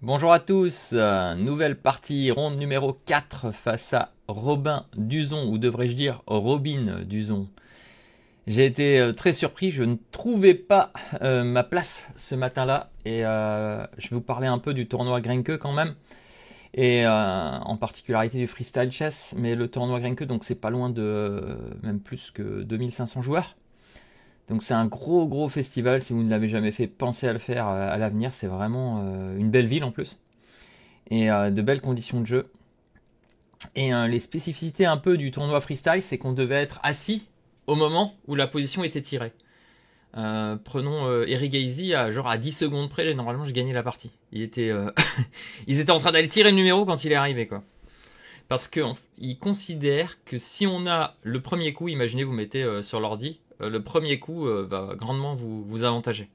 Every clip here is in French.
Bonjour à tous, nouvelle partie, ronde numéro 4 face à Robin Duzon, ou devrais-je dire Robin Duzon. J'ai été très surpris, je ne trouvais pas ma place ce matin-là, et je vais vous parler un peu du tournoi Grenke quand même, et en particularité du freestyle chess, mais le tournoi Grenke, donc c'est pas loin de même plus que 2500 joueurs. Donc c'est un gros festival, si vous ne l'avez jamais fait, pensez à le faire à l'avenir, c'est vraiment une belle ville en plus et de belles conditions de jeu. Et les spécificités un peu du tournoi freestyle, c'est qu'on devait être assis au moment où la position était tirée. Prenons Eric Gazy à 10 secondes près, normalement je gagnais la partie. Ils étaient en train d'aller tirer le numéro quand il est arrivé, quoi. Parce qu'ils considèrent que si on a le premier coup, imaginez vous mettez sur l'ordi, le premier coup va grandement vous avantager.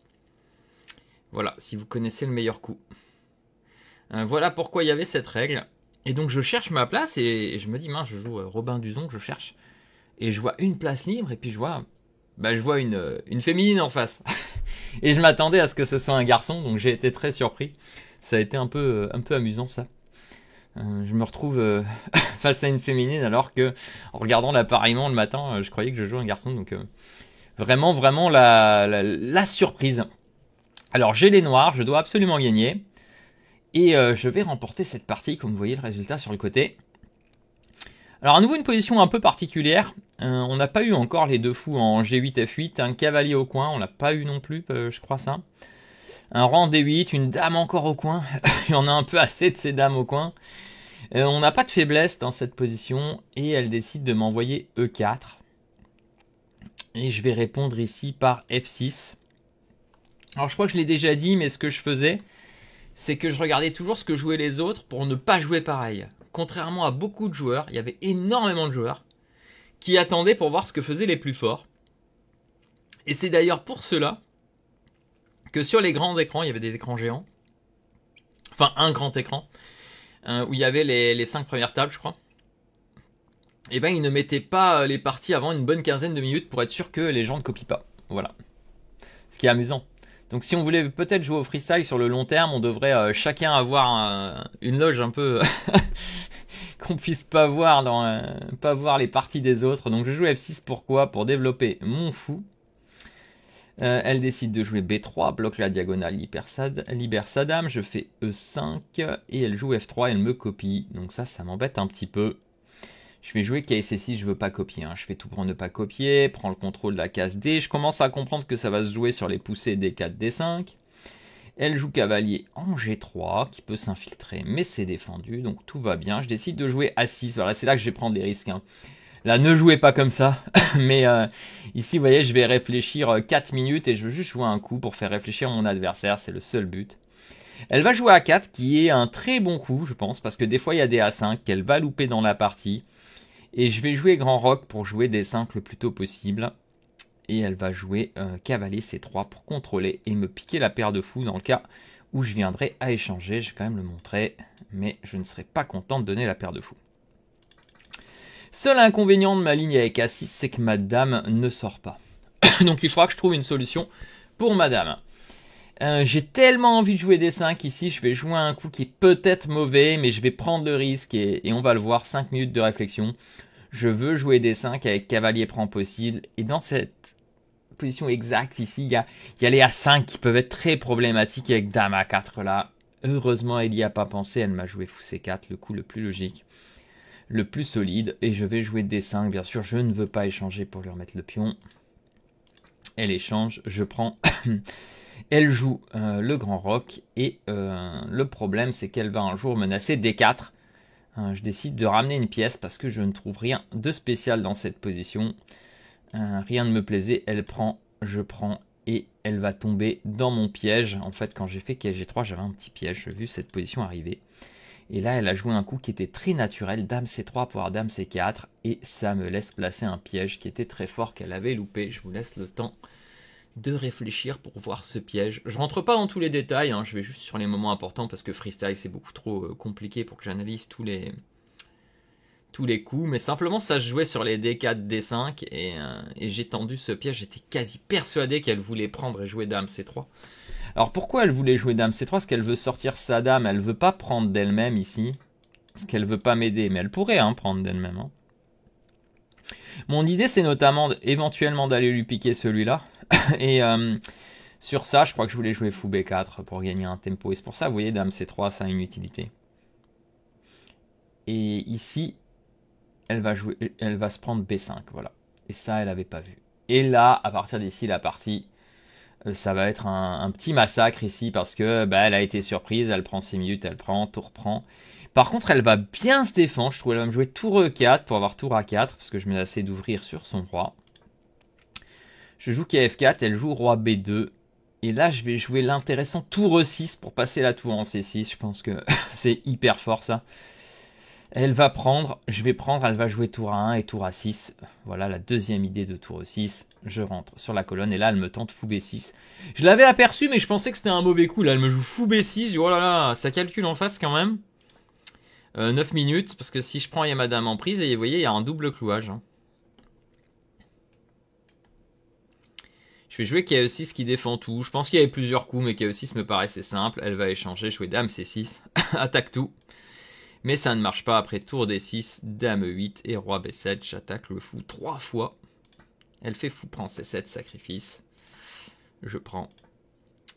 Voilà, si vous connaissez le meilleur coup. Voilà pourquoi il y avait cette règle. Et donc je cherche ma place et je me dis, mince, je joue Robin Duzon, je cherche. Et je vois une place libre et puis je vois une féminine en face. Et je m'attendais à ce que ce soit un garçon, donc j'ai été très surpris. Ça a été un peu amusant ça. Je me retrouve face à une féminine alors que en regardant l'appareillement le matin, je croyais que je jouais un garçon. Donc vraiment la surprise. Alors j'ai les noirs, je dois absolument gagner. Et je vais remporter cette partie, comme vous voyez le résultat sur le côté. Alors à nouveau une position un peu particulière. On n'a pas eu encore les deux fous en G8, F8. Un cavalier au coin, on l'a pas eu non plus, je crois ça. Un rang en D8, une dame encore au coin. Il y en a un peu assez de ces dames au coin. On n'a pas de faiblesse dans cette position. Et elle décide de m'envoyer E4. Et je vais répondre ici par F6. Alors je crois que je l'ai déjà dit, mais ce que je faisais, c'est que je regardais toujours ce que jouaient les autres pour ne pas jouer pareil. Contrairement à beaucoup de joueurs, il y avait énormément de joueurs qui attendaient pour voir ce que faisaient les plus forts. Et c'est d'ailleurs pour cela que sur les grands écrans, il y avait des écrans géants. Enfin, un grand écran, où il y avait les 5 premières tables, je crois. Et ben, ils ne mettaient pas les parties avant une bonne quinzaine de minutes pour être sûr que les gens ne copient pas. Voilà. Ce qui est amusant. Donc si on voulait peut-être jouer au freestyle sur le long terme, on devrait chacun avoir une loge un peu qu'on puisse pas voir pas voir les parties des autres. Donc je joue F6 pourquoi? Pour développer mon fou. Elle décide de jouer B3, bloque la diagonale, libère sa dame, je fais E5 et elle joue F3, elle me copie. Donc ça m'embête un petit peu. Je vais jouer KC6, je veux pas copier, hein. Je fais tout pour ne pas copier, prends le contrôle de la case D, je commence à comprendre que ça va se jouer sur les poussées D4, D5. Elle joue cavalier en G3, qui peut s'infiltrer, mais c'est défendu, donc tout va bien. Je décide de jouer A6, voilà, c'est là que je vais prendre les risques, hein. Là, ne jouez pas comme ça, mais ici, vous voyez, je vais réfléchir 4 minutes et je veux juste jouer un coup pour faire réfléchir mon adversaire, c'est le seul but. Elle va jouer A4, qui est un très bon coup, je pense, parce que des fois, il y a des A5 qu'elle va louper dans la partie. Et je vais jouer Grand Roc pour jouer des 5 le plus tôt possible. Et elle va jouer cavalier C3 pour contrôler et me piquer la paire de fous dans le cas où je viendrai à échanger. Je vais quand même le montrer, mais je ne serai pas content de donner la paire de fous. Seul inconvénient de ma ligne avec A6, c'est que ma dame ne sort pas. Donc il faudra que je trouve une solution pour ma dame. J'ai tellement envie de jouer des 5 ici, je vais jouer un coup qui est peut-être mauvais, mais je vais prendre le risque et on va le voir, 5 minutes de réflexion. Je veux jouer des 5 avec cavalier prend possible, et dans cette position exacte ici, il y a les A5 qui peuvent être très problématiques avec dame A4 là. Heureusement, elle n'y a pas pensé, elle m'a joué fou C4, le coup le plus logique, le plus solide, et je vais jouer D5, bien sûr, je ne veux pas échanger pour lui remettre le pion. Elle échange, je prends... Elle joue le Grand Roc et le problème c'est qu'elle va un jour menacer D4. Je décide de ramener une pièce parce que je ne trouve rien de spécial dans cette position. Rien ne me plaisait, elle prend, je prends et elle va tomber dans mon piège. En fait quand j'ai fait G3 j'avais un petit piège, j'ai vu cette position arriver. Et là elle a joué un coup qui était très naturel, Dame C3 pour Dame C4 et ça me laisse placer un piège qui était très fort qu'elle avait loupé. Je vous laisse le temps de réfléchir pour voir ce piège. Je rentre pas dans tous les détails, hein, je vais juste sur les moments importants parce que freestyle c'est beaucoup trop compliqué pour que j'analyse tous tous les coups, mais simplement ça se jouait sur les D4, D5, et j'ai tendu ce piège, j'étais quasi persuadé qu'elle voulait prendre et jouer Dame C3. Alors pourquoi elle voulait jouer Dame C3? Parce qu'elle veut sortir sa dame, elle veut pas prendre d'elle-même ici, parce qu'elle veut pas m'aider, mais elle pourrait prendre d'elle-même. Hein. Mon idée c'est notamment éventuellement d'aller lui piquer celui-là, et sur ça je crois que je voulais jouer fou B4 pour gagner un tempo, et c'est pour ça vous voyez Dame C3 ça a une utilité. Et ici, elle va se prendre B5, voilà. Et ça, elle n'avait pas vu. Et là, à partir d'ici, la partie, ça va être un petit massacre ici parce que elle a été surprise, elle prend 6 minutes, elle prend, tour prend. Par contre, elle va bien se défendre, je trouve qu'elle va me jouer tour E4 pour avoir tour A4 parce que je menaçais d'ouvrir sur son roi. Je joue KF4, elle joue roi B2. Et là, je vais jouer l'intéressant tour E6 pour passer la tour en C6. Je pense que c'est hyper fort ça. Elle va prendre, je vais prendre, elle va jouer tour A1 et tour A6. Voilà la deuxième idée de tour E6. Je rentre sur la colonne et là elle me tente fou B6. Je l'avais aperçu mais je pensais que c'était un mauvais coup. Là elle me joue fou B6. Je dis oh là là, ça calcule en face quand même. 9 minutes parce que si je prends il y a madame en prise et vous voyez il y a un double clouage. Hein. Je vais jouer KE6 qui défend tout. Je pense qu'il y avait plusieurs coups mais KE6 me paraissait simple. Elle va échanger, jouer dame C6. Attaque tout. Mais ça ne marche pas après tour D6, dame E8 et roi B7. J'attaque le fou 3 fois. Elle fait fou, prend C7, sacrifice. Je prends.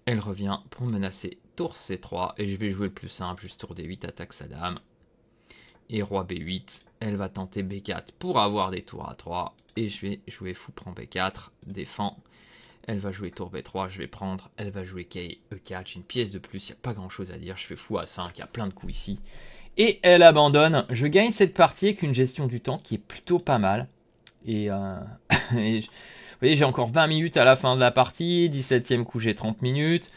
Elle revient pour menacer tour C3. Et je vais jouer le plus simple, juste tour D8, attaque sa dame. Et roi B8. Elle va tenter B4 pour avoir des tours A3. Et je vais jouer fou, prend B4, défend. Elle va jouer tour B3, je vais prendre. Elle va jouer E4, j'ai une pièce de plus, il n'y a pas grand chose à dire. Je fais fou A5, il y a plein de coups ici. Et elle abandonne. Je gagne cette partie avec une gestion du temps qui est plutôt pas mal. Et, vous voyez, j'ai encore 20 minutes à la fin de la partie. 17e coup, j'ai 30 minutes.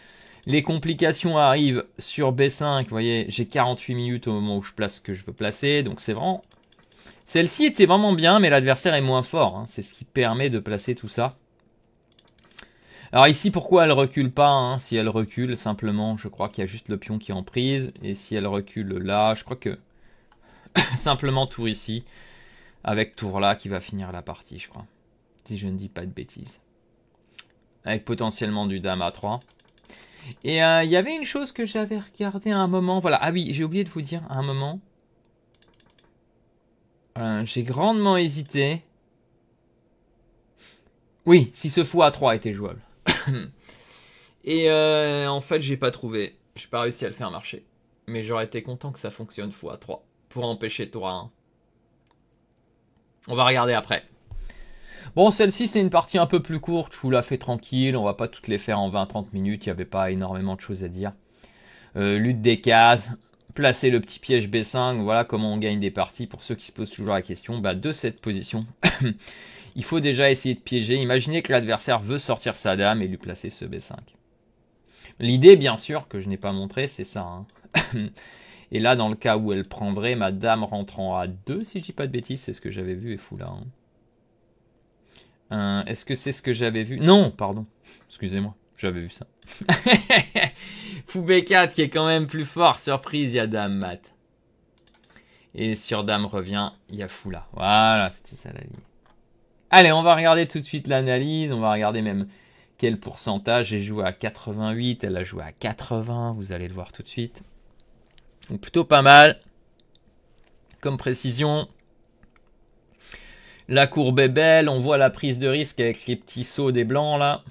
Les complications arrivent sur B5. Vous voyez, j'ai 48 minutes au moment où je place ce que je veux placer. Donc c'est vraiment... Celle-ci était vraiment bien, mais l'adversaire est moins fort. Hein. C'est ce qui permet de placer tout ça. Alors ici, pourquoi elle recule pas hein? Si elle recule, simplement, je crois qu'il y a juste le pion qui est en prise. Et si elle recule là, je crois que simplement tour ici, avec tour là qui va finir la partie, je crois. Si je ne dis pas de bêtises. Avec potentiellement du dame A3. Et il y avait une chose que j'avais regardé à un moment. Voilà, ah oui, j'ai oublié de vous dire à un moment. J'ai grandement hésité. Oui, si ce fou A3 était jouable. Et en fait, j'ai pas trouvé. J'ai pas réussi à le faire marcher. Mais j'aurais été content que ça fonctionne fou A3 pour empêcher tour A1. On va regarder après. Bon, celle-ci, c'est une partie un peu plus courte. Je vous la fais tranquille. On va pas toutes les faire en 20-30 minutes. Il n'y avait pas énormément de choses à dire. Lutte des cases. Placer le petit piège B5. Voilà comment on gagne des parties. Pour ceux qui se posent toujours la question de cette position. Il faut déjà essayer de piéger. Imaginez que l'adversaire veut sortir sa dame et lui placer ce B5. L'idée, bien sûr, que je n'ai pas montré, c'est ça. Hein. Et là, dans le cas où elle prendrait, ma dame rentrant à 2, si je dis pas de bêtises, c'est ce que j'avais vu et fou là. Hein. Est-ce que c'est ce que j'avais vu? Non, pardon. Excusez-moi, j'avais vu ça. Fou B4 qui est quand même plus fort. Surprise, il y a dame mat. Et sur dame revient, il y a fou là. Voilà, c'était ça la ligne. Allez, on va regarder tout de suite l'analyse. On va regarder même quel pourcentage. J'ai joué à 88, elle a joué à 80. Vous allez le voir tout de suite. Donc plutôt pas mal. Comme précision. La courbe est belle. On voit la prise de risque avec les petits sauts des blancs là.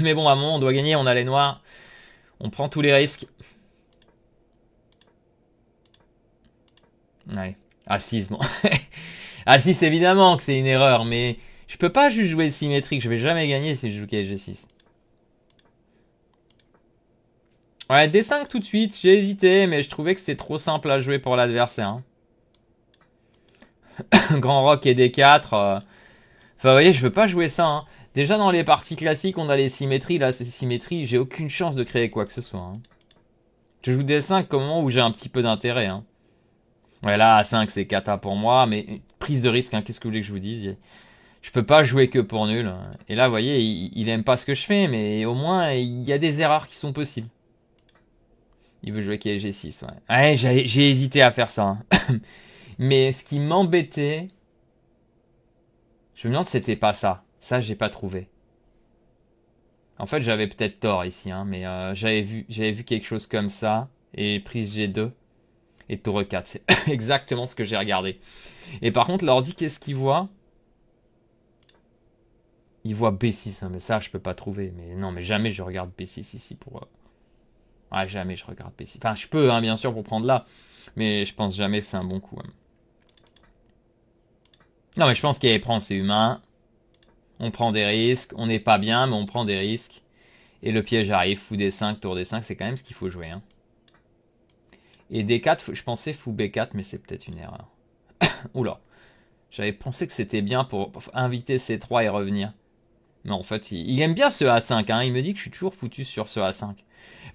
Mais bon, à un moment, on doit gagner. On a les noirs. On prend tous les risques. Ouais. A6, bon. A6, évidemment que c'est une erreur, mais je peux pas juste jouer symétrique. Je vais jamais gagner si je joue KG6. Ouais, D5 tout de suite. J'ai hésité, mais je trouvais que c'était trop simple à jouer pour l'adversaire. Hein. Grand Roc et D4. Enfin, vous voyez, je veux pas jouer ça. Hein. Déjà, dans les parties classiques, on a les symétries. Là, ces symétries, j'ai aucune chance de créer quoi que ce soit. Hein. Je joue D5 au moment où j'ai un petit peu d'intérêt. Hein. Ouais, là, A5, c'est cata pour moi, mais prise de risque, hein, qu'est-ce que vous voulez que je vous dise? Je peux pas jouer que pour nul. Et là, vous voyez, il aime pas ce que je fais, mais au moins, il y a des erreurs qui sont possibles. Il veut jouer KG6, ouais. Ouais, j'ai hésité à faire ça. Hein. Mais ce qui m'embêtait, je me demande si c'était pas ça. Ça, j'ai pas trouvé. En fait, j'avais peut-être tort ici, hein, mais j'avais vu quelque chose comme ça. Et prise G2 et tour 4. C'est exactement ce que j'ai regardé. Et par contre, l'ordi, qu'est-ce qu'il voit? Il voit B6, hein, mais ça, je peux pas trouver. Mais non, mais jamais je regarde B6 ici pour... Ouais, jamais je regarde B6. Enfin, je peux, hein, bien sûr, pour prendre là. Mais je pense jamais que c'est un bon coup. Hein. Non, mais je pense qu'il prend, c'est humain. On prend des risques. On n'est pas bien, mais on prend des risques. Et le piège arrive. Fou D5, tour D5, c'est quand même ce qu'il faut jouer. Hein. Et D4, je pensais fou B4, mais c'est peut-être une erreur. Oula. J'avais pensé que c'était bien pour inviter C3 et revenir. Mais en fait, il aime bien ce A5. Hein. Il me dit que je suis toujours foutu sur ce A5. Vous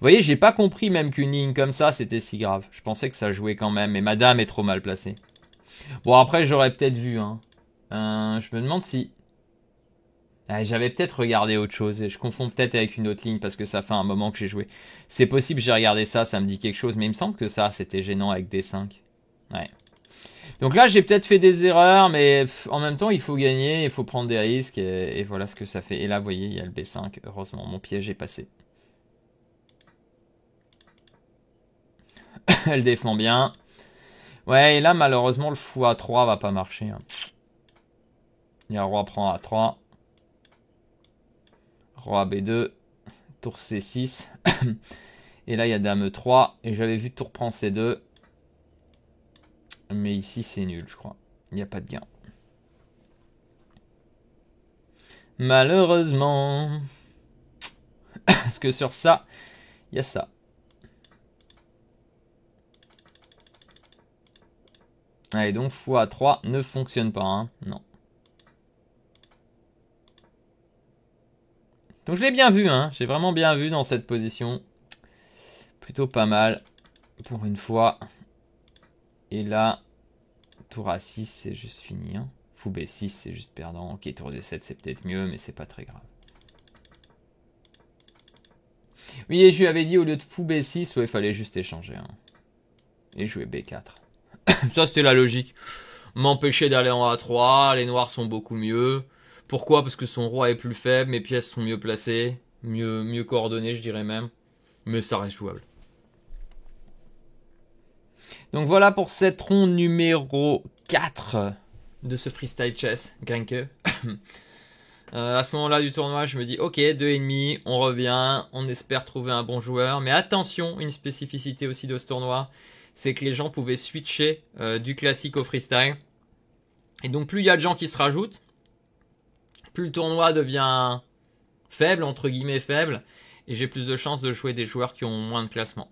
voyez, j'ai pas compris même qu'une ligne comme ça, c'était si grave. Je pensais que ça jouait quand même. Mais madame est trop mal placée. Bon, après, j'aurais peut-être vu. Hein. Je me demande si... Ah, j'avais peut-être regardé autre chose. Et je confonds peut-être avec une autre ligne parce que ça fait un moment que j'ai joué. C'est possible, j'ai regardé ça, ça me dit quelque chose. Mais il me semble que ça, c'était gênant avec D5. Ouais. Donc là, j'ai peut-être fait des erreurs, mais en même temps, il faut gagner, il faut prendre des risques, et voilà ce que ça fait. Et là, vous voyez, il y a le B5. Heureusement, mon piège est passé. Elle défend bien. Ouais, et là, malheureusement, le fou A3 va pas marcher. Hein. Il y a roi prend A3. Roi B2. Tour C6. Et là, il y a dame E3. Et j'avais vu tour prend C2. Mais ici, c'est nul, je crois. Il n'y a pas de gain. Malheureusement. Parce que sur ça, il y a ça. Allez, donc fou A3 ne fonctionne pas. Hein. Non. Donc je l'ai bien vu. Hein. J'ai vraiment bien vu dans cette position. Plutôt pas mal. Pour une fois. Et là, tour A6, c'est juste fini. Hein. Fou B6, c'est juste perdant. Ok, tour D7, c'est peut-être mieux, mais c'est pas très grave. Oui, et je lui avais dit, au lieu de fou B6, ouais, il fallait juste échanger. Hein. Et jouer B4. Ça, c'était la logique. M'empêcher d'aller en A3, les noirs sont beaucoup mieux. Pourquoi? Parce que son roi est plus faible, mes pièces sont mieux placées, mieux coordonnées, je dirais même. Mais ça reste jouable. Donc voilà pour cette ronde numéro 4 de ce freestyle chess, Grenke. À ce moment-là du tournoi, je me dis, ok, 2,5, on revient, on espère trouver un bon joueur. Mais attention, une spécificité aussi de ce tournoi, c'est que les gens pouvaient switcher du classique au freestyle. Et donc plus il y a de gens qui se rajoutent, plus le tournoi devient faible, entre guillemets faible, et j'ai plus de chances de jouer des joueurs qui ont moins de classement.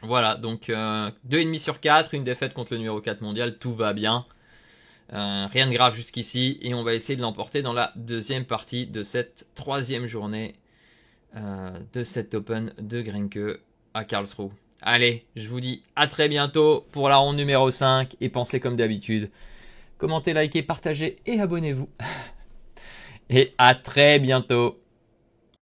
Voilà, donc 2,5 sur 4, une défaite contre le numéro 4 mondial, tout va bien. Rien de grave jusqu'ici, et on va essayer de l'emporter dans la deuxième partie de cette troisième journée de cet Open de Grenke à Karlsruhe. Allez, je vous dis à très bientôt pour la ronde numéro 5, et pensez comme d'habitude, commentez, likez, partagez et abonnez-vous. Et à très bientôt.